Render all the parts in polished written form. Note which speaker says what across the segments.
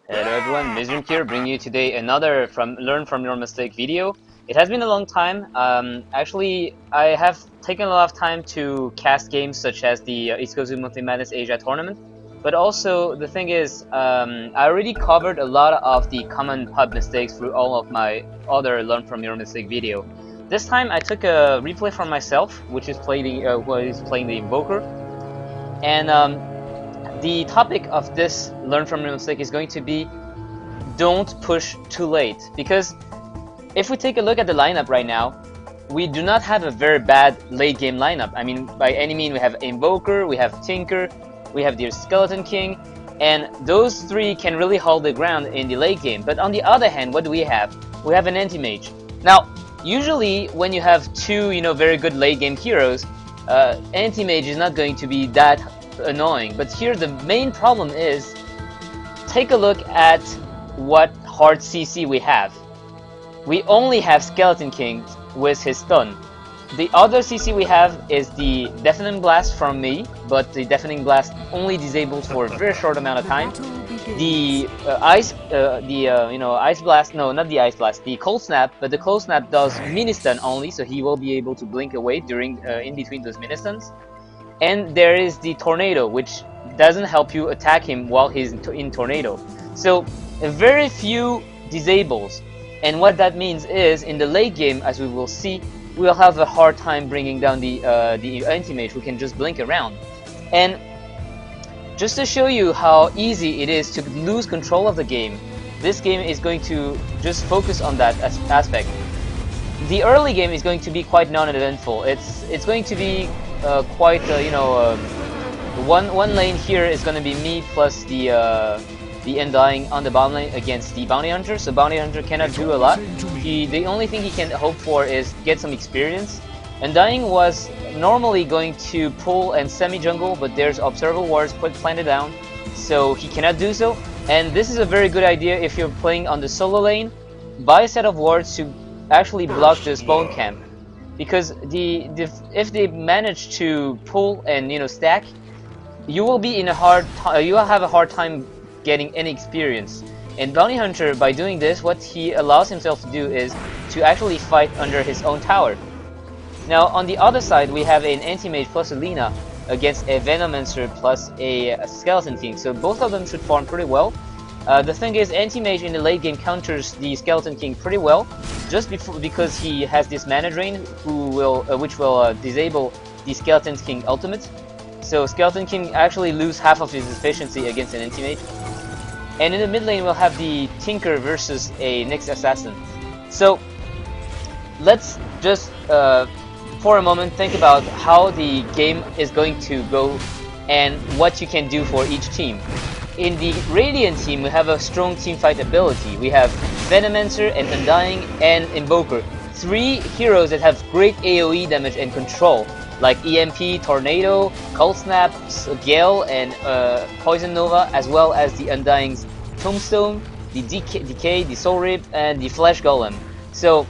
Speaker 1: Hello everyone, Myzzrym here, bringing you today another Learn From Your Mistake video. It has been a long time. Actually, I have taken a lot of time to cast games such as the East Coast Monthly Madness Asia tournament, but also the thing is, I already covered a lot of the common pub mistakes through all of my other Learn From Your Mistake video. This time I took a replay from myself, which is playing the Invoker, and the topic of this Learn From Your Mistake is going to be don't push too late, because if we take a look at the lineup right now, we do not have a very bad late game lineup. I mean, by any means, we have Invoker, we have Tinker, we have the Skeleton King, and those three can really hold the ground in the late game. But on the other hand, what do we have? We have an Anti-mage. Now, usually when you have two, very good late game heroes, Anti-mage is not going to be that annoying. But here the main problem is, take a look at what hard CC we have. We only have Skeleton King with his stun. The other CC we have is the Deafening Blast from me, but the Deafening Blast only disables for a very short amount of time. The Ice Blast, no, not the Ice Blast, the Cold Snap, but the Cold Snap does mini stun only, so he will be able to blink away during in between those mini stuns. And there is the Tornado, which doesn't help you attack him while he's in Tornado. So very few disables, and what that means is in the late game, as we will see, we will have a hard time bringing down the Anti-mage who can just blink around. And just to show you how easy it is to lose control of the game, this game is going to just focus on that aspect. The early game is going to be quite non-eventful. It's going to be quite one lane here is going to be me plus the Undying on the bottom lane against the Bounty Hunter. So Bounty Hunter cannot do a lot. The only thing he can hope for is get some experience. Undying was normally going to pull and semi-jungle, but there's observable wards planted down, so he cannot do so. And this is a very good idea if you're playing on the solo lane. Buy a set of wards to actually block the spawn camp, because if they manage to pull and stack, you will be in you will have a hard time getting any experience. And Bounty Hunter, by doing this, what he allows himself to do is to actually fight under his own tower. Now on the other side, we have an Anti-mage plus a Lina against a Venomancer plus a Skeleton King, so both of them should farm pretty well. The thing is, Anti-mage in the late game counters the Skeleton King pretty well, just because he has this mana drain, which will disable the Skeleton King ultimate. So Skeleton King actually lose half of his efficiency against an Anti-mage. And in the mid lane, we'll have the Tinker versus a Nyx Assassin. So let's just for a moment think about how the game is going to go and what you can do for each team. In the Radiant team, we have a strong teamfight ability. We have Venomancer and Undying and Invoker. Three heroes that have great AoE damage and control, like EMP, Tornado, Cold Snap, Gale, and Poison Nova, as well as the Undying's Tombstone, the Decay, the Soul Rip, and the Flesh Golem. So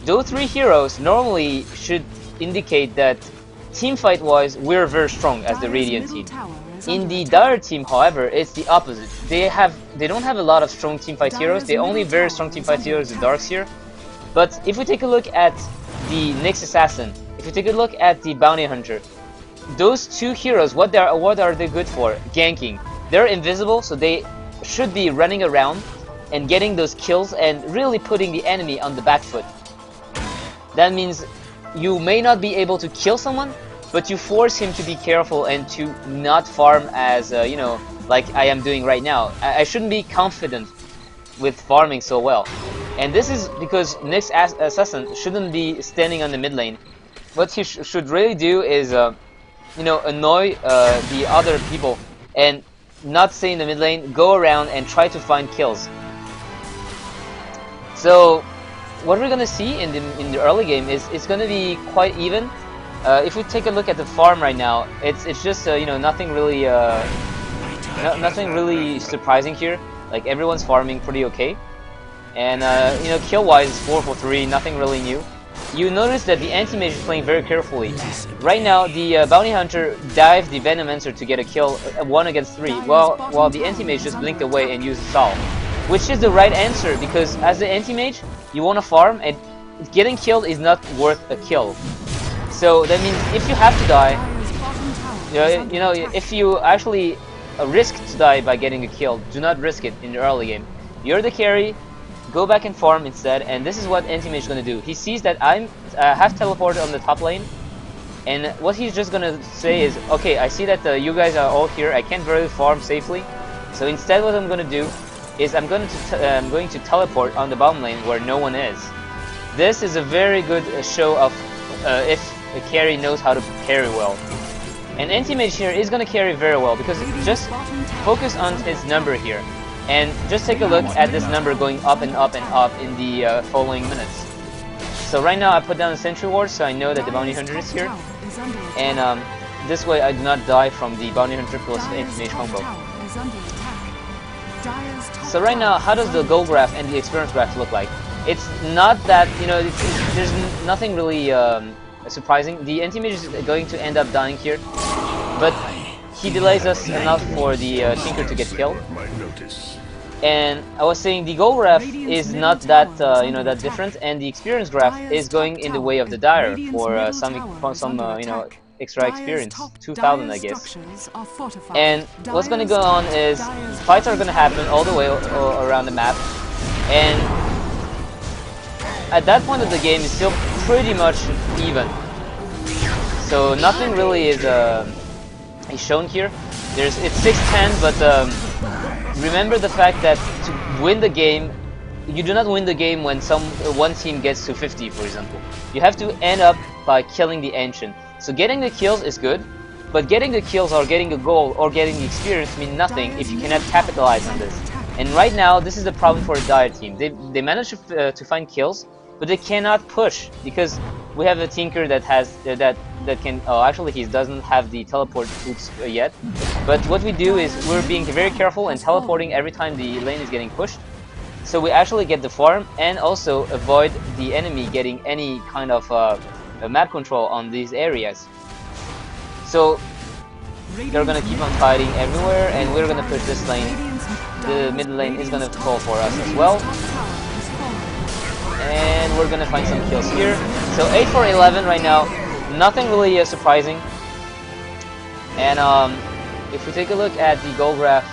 Speaker 1: those three heroes normally should indicate that teamfight-wise, we're very strong as the Radiant team. In the Dire team, however, it's the opposite. They don't have a lot of strong teamfight heroes. They only very strong teamfight heroes, the Darkseer. But if we take a look at the Nyx Assassin, if you take a look at the Bounty Hunter, those two heroes, what are they good for? Ganking. They're invisible, so they should be running around and getting those kills and really putting the enemy on the back foot. That means you may not be able to kill someone, but you force him to be careful and to not farm as, like I am doing right now. I shouldn't be confident with farming so well. And this is because Nyx Assassin shouldn't be standing on the mid lane. What he should really do is, annoy the other people and not stay in the mid lane, go around and try to find kills. So what we're gonna see in the early game is it's gonna be quite even. If we take a look at the farm right now, it's just nothing really nothing really surprising here. Like everyone's farming pretty okay, and kill wise it's 4 for 3, nothing really new. you notice that the Anti-mage is playing very carefully. Right now, the Bounty Hunter dived the Venomancer to get a kill, 1 against 3, while the Anti-mage just blinked away and used Sol. Which is the right answer, because as the Anti-mage, you want to farm, and getting killed is not worth a kill. So that means if you have to die, you know, if you actually risk to die by getting a kill, do not risk it in the early game. You're the carry, go back and farm instead, and this is what Anti-mage is going to do. He sees that I have teleported on the top lane, and what he's just going to say is, okay, I see that you guys are all here, I can't really farm safely, so instead what I'm going to do is I'm going to teleport on the bottom lane where no one is. This is a very good show of if a carry knows how to carry well. And Anti-mage here is going to carry very well, because just focus on his number here. And just take a look at this number going up and up and up in the following minutes. So right now I put down a sentry ward, so I know that the Bounty Hunter is here. And this way I do not die from the Bounty Hunter plus Anti-mage combo. So right now, how does the gold graph and the experience graph look like? It's not that, you know, there's nothing really surprising. The Anti-mage is going to end up dying here, but he delays us enough for the Tinker to get killed. And I was saying the gold graph is not that you know, that different, and the experience graph is going in the way of the Dire for some you know, extra experience, 2,000 I guess. And what's going to go on is fights are going to happen all the way around the map, and at that point of the game is still pretty much even. So nothing really is shown here. It's 6-10, but remember the fact that to win the game, you do not win the game when one team gets to 50, for example. You have to end up by killing the Ancient. So getting the kills is good, but getting the kills or getting a goal or getting the experience mean nothing if you cannot capitalize on this. And right now, this is the problem for the Dire team. They manage to find kills, but they cannot push because we have a Tinker that has that can. Oh, actually, he doesn't have the teleport boots yet. But what we do is we're being very careful and teleporting every time the lane is getting pushed. So we actually get the farm and also avoid the enemy getting any kind of map control on these areas. So they're gonna keep on fighting everywhere, and we're gonna push this lane. The mid lane is gonna call for us as well, and we're gonna find some kills here. So 8 for 11 right now, nothing really surprising. And if we take a look at the goal graph,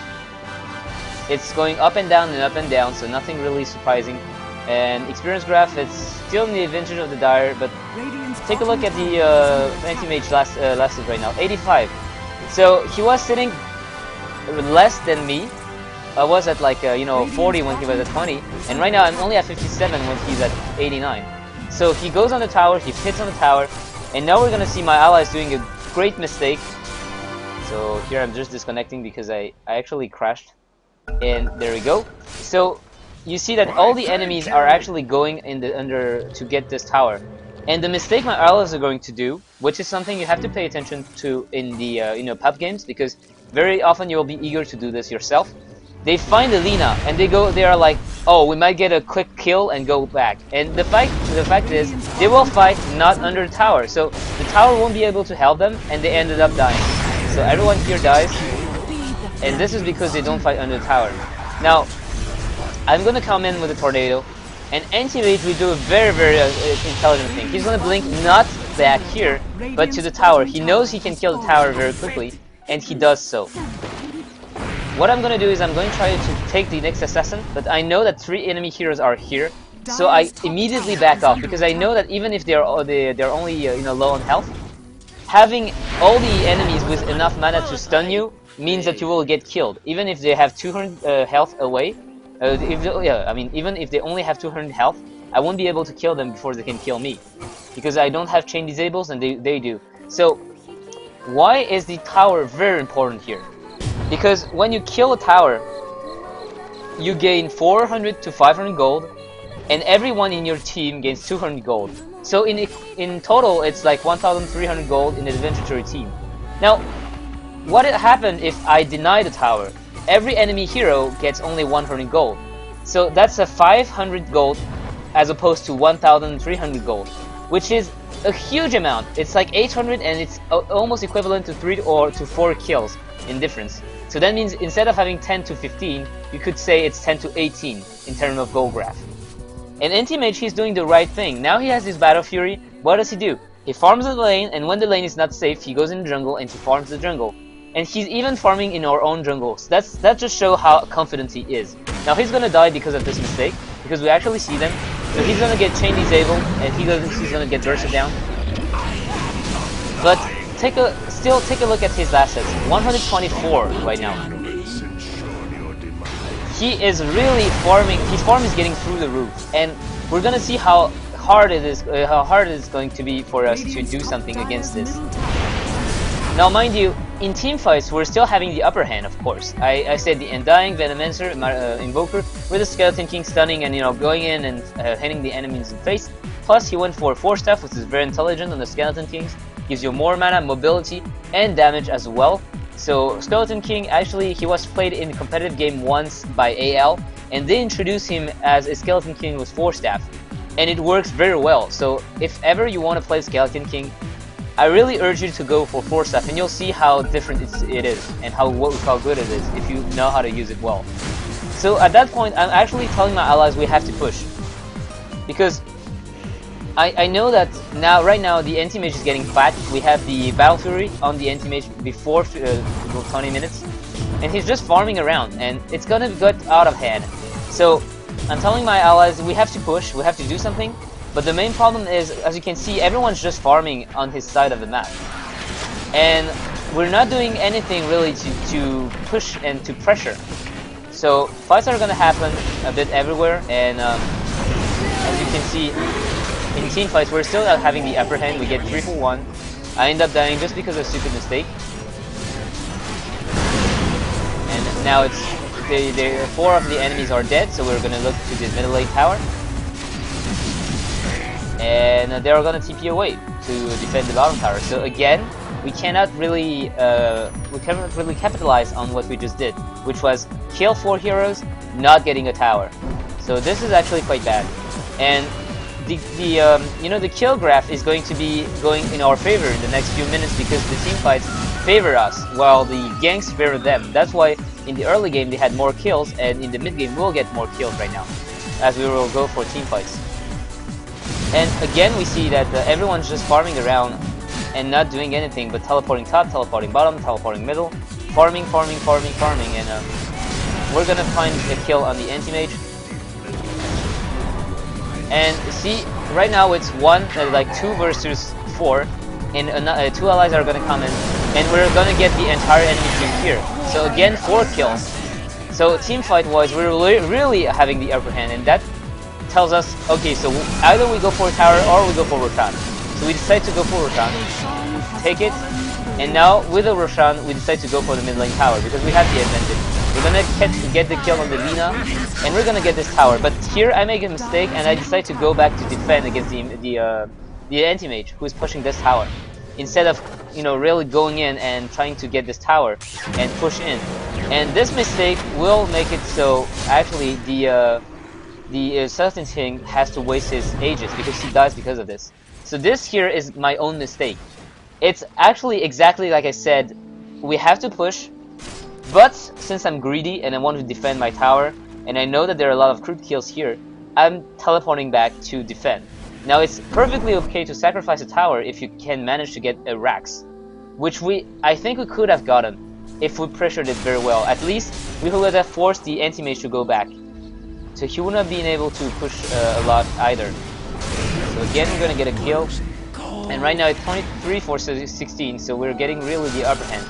Speaker 1: it's going up and down, so nothing really surprising. And experience graph, it's still in the advantage of the Dire, but take a look at the Anti-mage lasted right now, 85. So he was sitting less than me. I was at like you know, 40 when he was at 20, and right now I'm only at 57 when he's at 89. So he goes on the tower, he hits on the tower, and now we're gonna see my allies doing a great mistake. So here I'm just disconnecting because I actually crashed, and there we go. So you see that all the enemies are actually going in the under to get this tower, and the mistake my allies are going to do, which is something you have to pay attention to in the you know, pub games, because very often you'll be eager to do this yourself. They find Alina and they are like, oh, we might get a quick kill and go back. And the fact is, they will fight not under the tower, so the tower won't be able to help them, and they ended up dying. So everyone here dies, and this is because they don't fight under the tower. Now, I'm gonna come in with a tornado, and Anti-mage will do a very intelligent thing. He's gonna blink not back here, but to the tower. He knows he can kill the tower very quickly, and he does so. What I'm gonna do is I'm going to try to take the next assassin, but I know that 3 enemy heroes are here, so I immediately back off, because I know that even if they're only you know, low on health, having all the enemies with enough mana to stun you means that you will get killed, even if they have 200 health away. Even if they only have 200 health, I won't be able to kill them before they can kill me, because I don't have chain disables and they do. So why is the tower very important here? Because when you kill a tower, you gain 400 to 500 gold, and everyone in your team gains 200 gold. So in total, it's like 1,300 gold in an adventure team. Now, what happened if I deny the tower? Every enemy hero gets only 100 gold. So that's a 500 gold as opposed to 1,300 gold. which is a huge amount. It's like 800, and it's almost equivalent to 3 or to 4 kills in difference. So that means instead of having 10 to 15, you could say it's 10 to 18 in terms of goal graph. And Anti-mage, he's doing the right thing. Now he has his Battle Fury. What does he do? He farms the lane, and when the lane is not safe, he goes in the jungle and he farms the jungle. And he's even farming in our own jungles. That just shows how confident he is. Now he's gonna die because of this mistake, because we actually see them. So he's gonna get chain disabled, and he's gonna get bursted down. But still take a look at his assets. 124 right now. He is really farming. His farm is getting through the roof, and we're gonna see how hard it is going to be for us to do something against this. Now, mind you, in team fights, we're still having the upper hand, of course. I said the Undying, Venomancer, Invoker, with the Skeleton King stunning and, you know, going in and hitting the enemies in the face. Plus, he went for 4 staff, which is very intelligent on the Skeleton Kings. Gives you more mana, mobility, and damage as well. So, Skeleton King, actually, he was played in a competitive game once by AL, and they introduced him as a Skeleton King with 4 staff. And it works very well. So, if ever you want to play Skeleton King, I really urge you to go for 4 staff, and you'll see how different it is, and how good it is if you know how to use it well. So at that point, I'm actually telling my allies we have to push, because I know that right now the Anti-mage is getting fat. We have the Battle Fury on the Anti-mage before 20 minutes, and he's just farming around, and it's gonna get out of hand. So I'm telling my allies we have to push, we have to do something. But the main problem is, as you can see, everyone's just farming on his side of the map. And we're not doing anything really to push and to pressure. So fights are going to happen a bit everywhere, and as you can see, in team fights we're still having the upper hand. We get 3 for 1. I end up dying just because of a stupid mistake. And now it's 4 of the enemies are dead, so we're going to look to the middle lane tower. And they're gonna TP away to defend the bottom tower. So again, we cannot really capitalize on what we just did, which was kill 4 heroes, not getting a tower. So this is actually quite bad. And the kill graph is going to be going in our favor in the next few minutes, because the team fights favor us while the ganks favor them. That's why in the early game they had more kills, and in the mid game we'll get more kills right now, as we will go for team fights. And again, we see that everyone's just farming around and not doing anything but teleporting top, teleporting bottom, teleporting middle, farming, and we're gonna find a kill on the Anti-mage. And see, right now it's 2 versus 4, and 2 allies are gonna come in, and we're gonna get the entire enemy team here. So again, 4 kills. So team fight wise, we're really having the upper hand, and that tells us, okay, so either we go for a tower or we go for Roshan. So we decide to go for Roshan, take it, and now with the Roshan we decide to go for the mid lane tower because we have the advantage. We're gonna get the kill on the Lina, and we're gonna get this tower. But here I make a mistake and I decide to go back to defend against the Anti-mage who is pushing this tower, instead of, you know, really going in and trying to get this tower and push in. And this mistake will make it so actually the Skeleton King has to waste his ages because he dies because of this. So this here is my own mistake. It's actually exactly like I said, we have to push, but since I'm greedy and I want to defend my tower, and I know that there are a lot of crit kills here, I'm teleporting back to defend. Now it's perfectly okay to sacrifice a tower if you can manage to get a Rax, which I think we could have gotten if we pressured it very well. At least we would have forced the Anti-mage to go back. So he would not have been able to push a lot either. So again, we're gonna get a kill, and right now it's 23 for 16, so we're getting really the upper hand.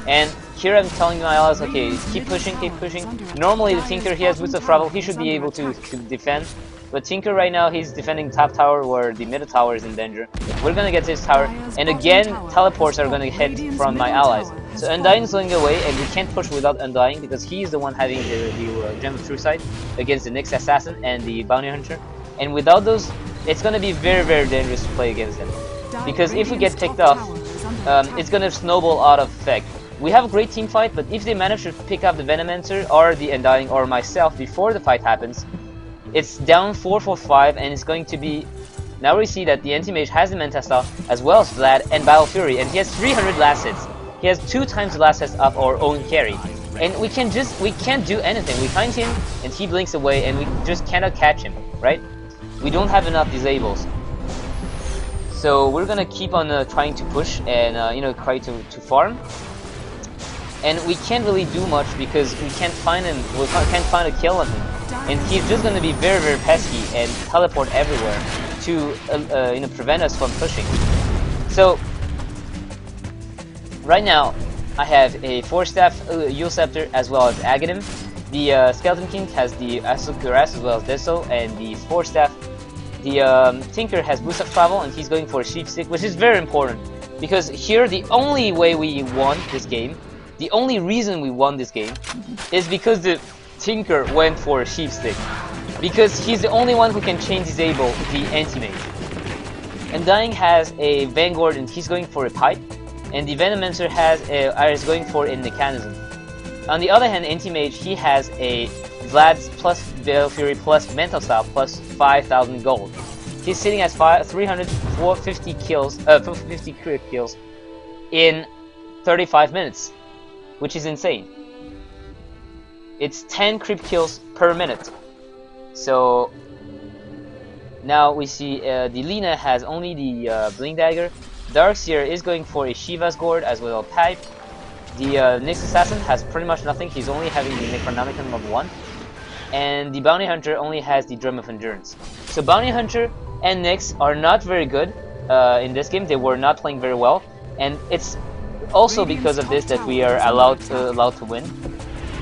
Speaker 1: And here I'm telling my allies, okay, keep pushing, keep pushing. Normally the Tinker, he has Boots of Travel, he should be able to defend. But Tinker right now, he's defending top tower where the middle tower is in danger. We're gonna get this tower, and again, teleports are gonna hit from my allies. So Undying is going away, and we can't push without Undying because he is the one having the Gem of True Sight against the Nyx Assassin and the Bounty Hunter. And without those, it's gonna be very, very dangerous to play against them. Because if we get picked off, it's gonna snowball out of effect. We have a great team fight, but if they manage to pick up the Venomancer or the Undying or myself before the fight happens, it's down 4 for 5, and it's going to be Now we see that the Anti-mage has the Manta Style as well as Vlad and Battle Fury, and he has 300 last hits. He has 2 times the last hits of our own carry. And we can't do anything. We find him and he blinks away and we just cannot catch him, right? We don't have enough disables. So we're gonna keep on trying to push and try to farm. And we can't really do much because we can't find him. We can't find a kill on him, and he's just gonna be very, very pesky and teleport everywhere to prevent us from pushing. So right now I have a 4-staff Yule Scepter as well as Aghanim. The Skeleton King has the Asukuras as well as Deso, and the 4-staff. The Tinker has Boost of Travel and he's going for a Sheep Stick, which is very important because here the only way we won this game, the only reason we won this game, is because the Tinker went for a Sheep Stick. Because he's the only one who can chain disable the Anti-mage. Undying has a Vanguard and he's going for a Pipe, and the Venomancer is going for a Mechanism. On the other hand, Anti-mage, he has a Vlad's plus Battle Fury plus Mental Style plus 5,000 gold. He's sitting at 350 kills, 50 crit kills in 35 minutes, which is insane. It's 10 creep kills per minute. So now we see the Lina has only the Blink Dagger. Darkseer is going for a Shiva's Gourd as well as Pipe. The Nyx Assassin has pretty much nothing. He's only having the Necronomicon of 1. And the Bounty Hunter only has the Drum of Endurance. So Bounty Hunter and Nyx are not very good in this game. They were not playing very well, and it's also because of this that we are allowed to win.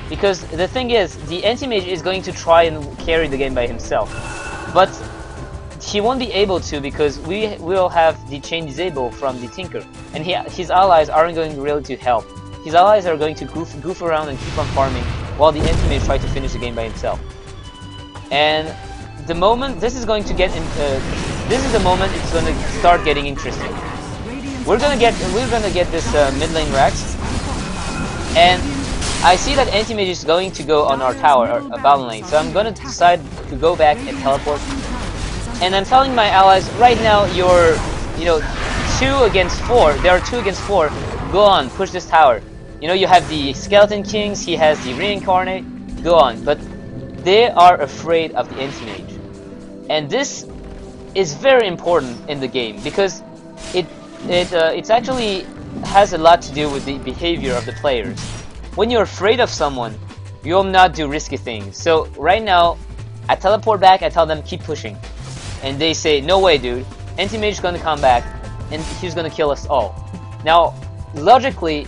Speaker 1: Because the thing is, the Anti-mage is going to try and carry the game by himself, but he won't be able to because we will have the chain disable from the Tinker, and his allies aren't going really to help. His allies are going to goof around and keep on farming, while the Anti-mage tries to finish the game by himself. And the moment this is going to get this is the moment it's going to start getting interesting. We're gonna get this mid lane Rex, and I see that Anti-mage is going to go on our tower or bottom lane, so I'm gonna decide to go back and teleport. And I'm telling my allies right now, you're 2 against 4. There are 2 against 4. Go on, push this tower. You have the Skeleton Kings, he has the Reincarnate, go on. But they are afraid of the Anti-mage. And this is very important in the game, because it actually has a lot to do with the behavior of the players. When you're afraid of someone, you'll not do risky things. So right now, I teleport back, I tell them keep pushing. And they say, no way dude, Anti-mage is gonna come back, and he's gonna kill us all. Now, logically,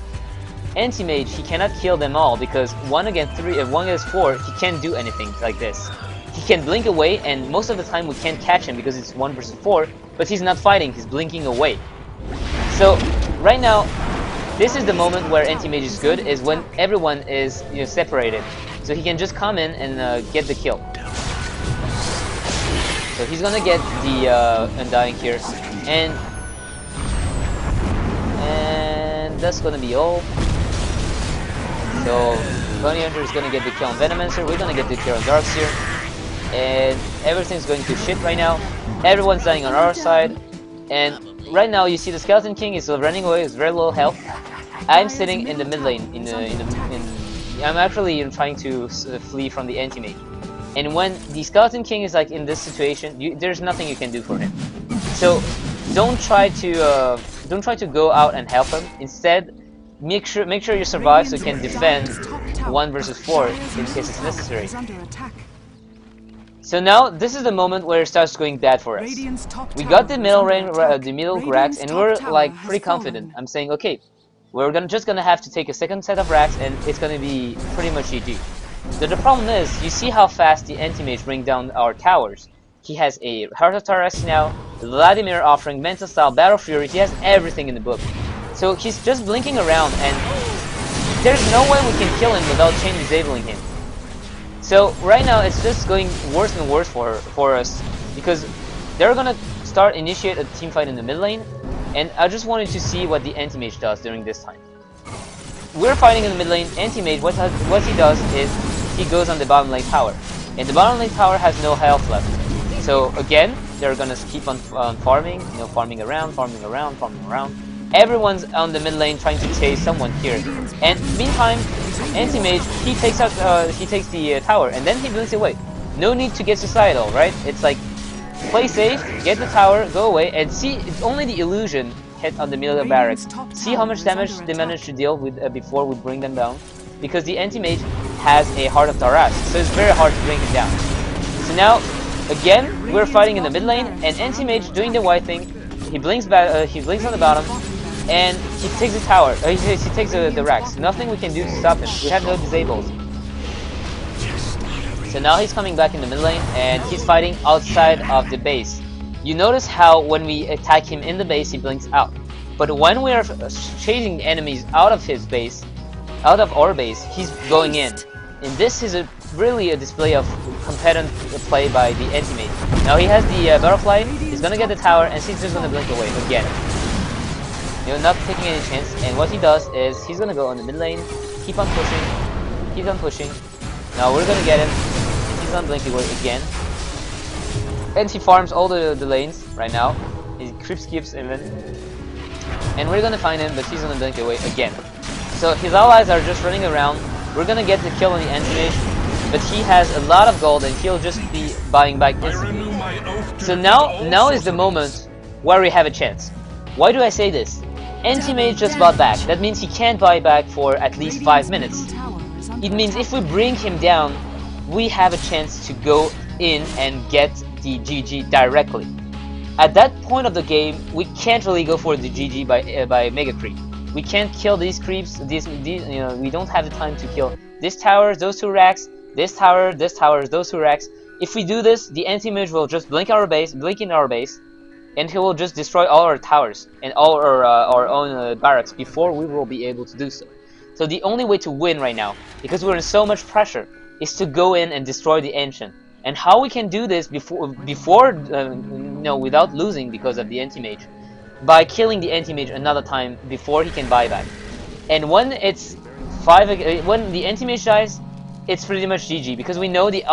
Speaker 1: Anti-mage, he cannot kill them all because 1 against 3, 1 against 4, he can't do anything like this. He can blink away, and most of the time we can't catch him because it's 1 versus 4, but he's not fighting, he's blinking away. So, right now, this is the moment where Anti-mage is good, is when everyone is separated. So he can just come in and get the kill. So he's gonna get the Undying here, and that's gonna be all. So Bounty Hunter is gonna get the kill on Venomancer, we're gonna get the kill on Darkseer, and everything's going to shit right now. Everyone's dying on our side, and right now you see the Skeleton King is running away with very little health. I'm sitting in the mid lane. I'm actually trying to flee from the Anti-mage. And when the Skeleton King is like in this situation, there's nothing you can do for him. So don't try to go out and help him. Instead, make sure you survive so you can defend 1 versus 4 in case it's necessary. So now this is the moment where it starts going bad for us. We got the middle racks, and we're like pretty confident. I'm saying, okay, we're just gonna have to take a second set of racks, and it's gonna be pretty much GG. So the problem is, you see how fast the Anti-mage bring down our towers. He has a Heart of Taurus now, Vladimir offering Mental Style, Battle Fury, he has everything in the book. So he's just blinking around, and there's no way we can kill him without chain disabling him. So right now it's just going worse and worse for us, because they're gonna initiate a team fight in the mid lane, and I just wanted to see what the Anti-mage does during this time. We're fighting in the mid lane. Anti-mage, what he does is he goes on the bottom lane tower, and the bottom lane tower has no health left. So again, they're gonna keep on farming, you know, farming around. Everyone's on the mid lane trying to chase someone here. And meantime, Anti-mage, he takes the tower, and then he blinks away. No need to get societal, right? It's like, play safe, get the tower, go away, and see, it's only the illusion hit on the middle of the barracks. See how much damage they managed to deal with before we bring them down? Because the Anti-mage has a Heart of Taras, so it's very hard to bring him down. So now, again, we're fighting in the mid lane, and Anti-mage doing the white thing. He blinks on the bottom, and he takes the tower. He takes the racks. Nothing we can do to stop him. We have no disables. So now he's coming back in the mid lane, and he's fighting outside of the base. You notice how when we attack him in the base, he blinks out. But when we are chasing enemies out of his base, out of our base, he's going in. And this is really a display of competent play by the Anti-mage. Now he has the butterfly, he's gonna get the tower, and he's just gonna blink away again. You know, not taking any chance, and what he does is he's gonna go on the mid lane, keep on pushing. Now we're gonna get him, he's gonna blink away again. And he farms all the lanes right now. He creep skips even. And we're gonna find him, but he's gonna blink away again. So his allies are just running around. We're gonna get the kill on the Anti-mage, but he has a lot of gold and he'll just be buying back instantly. So now is the moment where we have a chance. Why do I say this? Anti-mage just bought back. That means he can't buy back for at least 5 minutes. It means if we bring him down, we have a chance to go in and get the GG directly. At that point of the game, we can't really go for the GG by mega creep. We can't kill these creeps. These you know, we don't have the time to kill this tower, those 2 racks, this tower, those 2 racks. If we do this, the Anti-mage will just blink in our base, and he will just destroy all our towers and all our own barracks before we will be able to do so. So the only way to win right now, because we're in so much pressure, is to go in and destroy the ancient. And how we can do this without losing because of the Anti-mage, by killing the Anti-mage another time before he can buy back. And when it's when the Anti-mage dies, it's pretty much GG, because we know the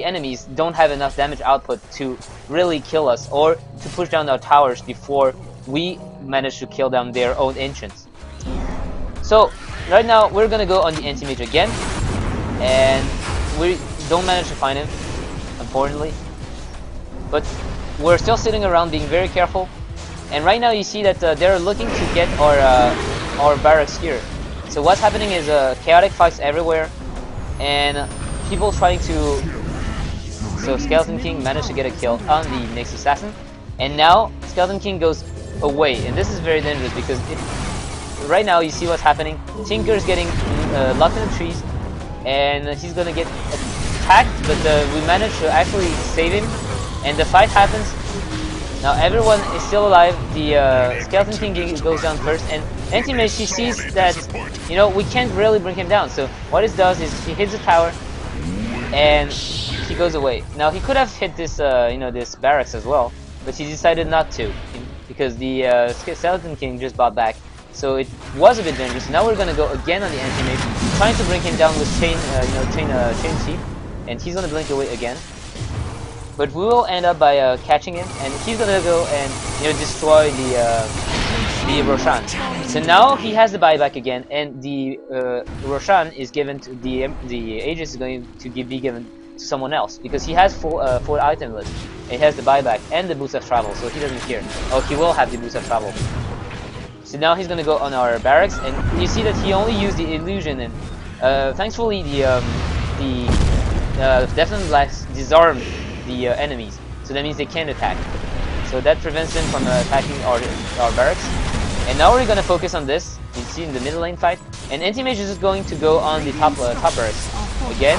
Speaker 1: enemies don't have enough damage output to really kill us or to push down our towers before we manage to kill down their own ancients. So right now we're gonna go on the Anti-mage again, and we don't manage to find him, unfortunately, but we're still sitting around being very careful. And right now you see that they're looking to get our barracks here. So what's happening is chaotic fights everywhere, and people trying to... So Skeleton King managed to get a kill on the next assassin, and now Skeleton King goes away, and this is very dangerous because right now you see what's happening. Tinker's getting locked in the trees, and he's gonna get attacked, but we managed to actually save him, and the fight happens. Now everyone is still alive. The Skeleton King goes down first, and Anti-mage, he sees that, you know, we can't really bring him down. So what he does is he hits the tower, and he goes away. Now he could have hit this, this barracks as well, but he decided not to, because the Skeleton King just bought back. So it was a bit dangerous. Now we're gonna go again on the Anti-mage, trying to bring him down with chain sheep, and he's gonna blink away again. But we will end up by catching him, and he's gonna go and destroy the Roshan. So now he has the buyback again, and the Roshan is given to the Aegis is going to be given to someone else, because he has full item list. He has the buyback and the boost of travel, so he doesn't care. Oh, he will have the boost of travel. So now he's gonna go on our barracks, and you see that he only used the illusion, and thankfully the Deafening Blast disarmed the enemies, so that means they can't attack. So that prevents them from attacking our barracks. And now we're gonna focus on this. You see in the middle lane fight, and Anti-mage is just going to go on the top barracks again.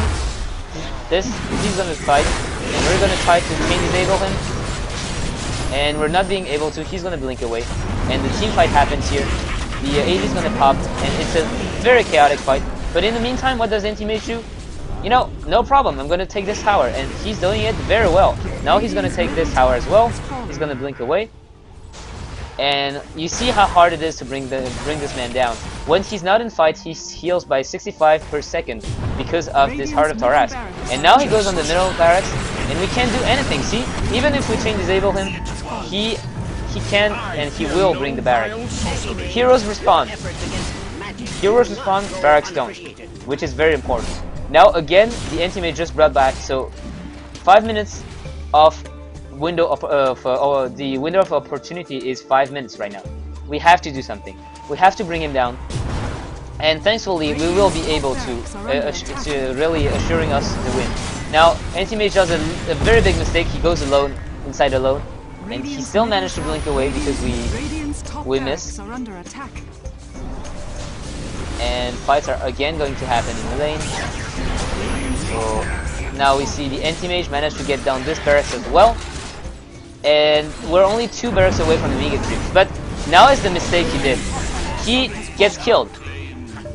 Speaker 1: He's gonna fight, and we're gonna try to chain disable him, and we're not being able to. He's gonna blink away, and the team fight happens here. The AD is gonna pop, and it's a very chaotic fight. But in the meantime, what does Anti-mage do? No problem, I'm gonna take this tower, and he's doing it very well. Now he's gonna take this tower as well. He's gonna blink away, and you see how hard it is to bring this man down. When he's not in fight, he heals by 65 per second because of this Heart of Taras. And now he goes on the middle barracks, and we can't do anything. See, even if we chain disable him, he can and he will bring the barrack. Heroes respawn. Heroes respawn, barracks don't, which is very important. Now again, the anti-mage just brought back, so 5 minutes of window of the window of opportunity is 5 minutes right now. We have to do something. We have to bring him down, and thankfully we will be able to really assuring us the win. Now anti-mage does a very big mistake. He goes alone inside alone, and he still managed to blink away because we miss. And fights are again going to happen in the lane. So now we see the anti-mage managed to get down this barracks as well. And we're only 2 barracks away from the Mega Creeps. But now is the mistake he did. He gets killed.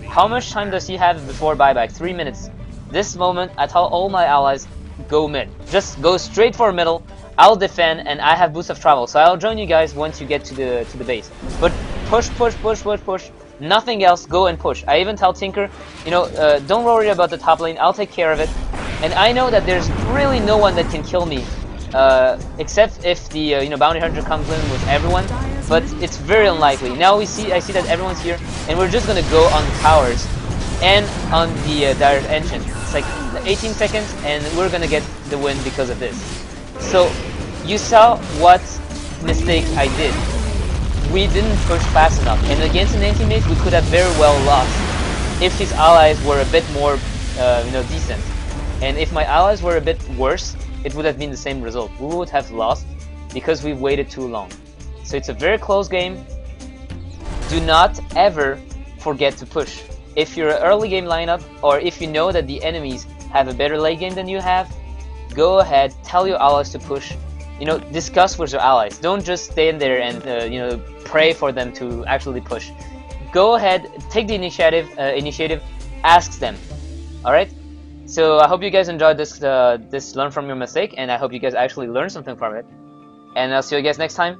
Speaker 1: How much time does he have before buyback? 3 minutes. This moment, I tell all my allies, go mid. Just go straight for middle. I'll defend, and I have boost of travel. So I'll join you guys once you get to the base. But push, push, push, push, push. Nothing else, go and push. I even tell Tinker, you know, don't worry about the top lane, I'll take care of it. And I know that there's really no one that can kill me, except if the you know, bounty hunter comes in with everyone, but it's very unlikely. Now I see that everyone's here, and we're just gonna go on the towers and on the direct engine. It's like 18 seconds, and we're gonna get the win because of this. So you saw what mistake I did. We didn't push fast enough, and against an anti-mage we could have very well lost if his allies were a bit more you know, decent. And if my allies were a bit worse, it would have been the same result. We would have lost because we waited too long. So it's a very close game. Do not ever forget to push. If you're an early game lineup, or if you know that the enemies have a better late game than you have, go ahead, tell your allies to push. You know, discuss with your allies. Don't just stand there and you know, pray for them to actually push. Go ahead, take the initiative, ask them. All right. So I hope you guys enjoyed this this learn from your mistake, and I hope you guys actually learned something from it. And I'll see you guys next time.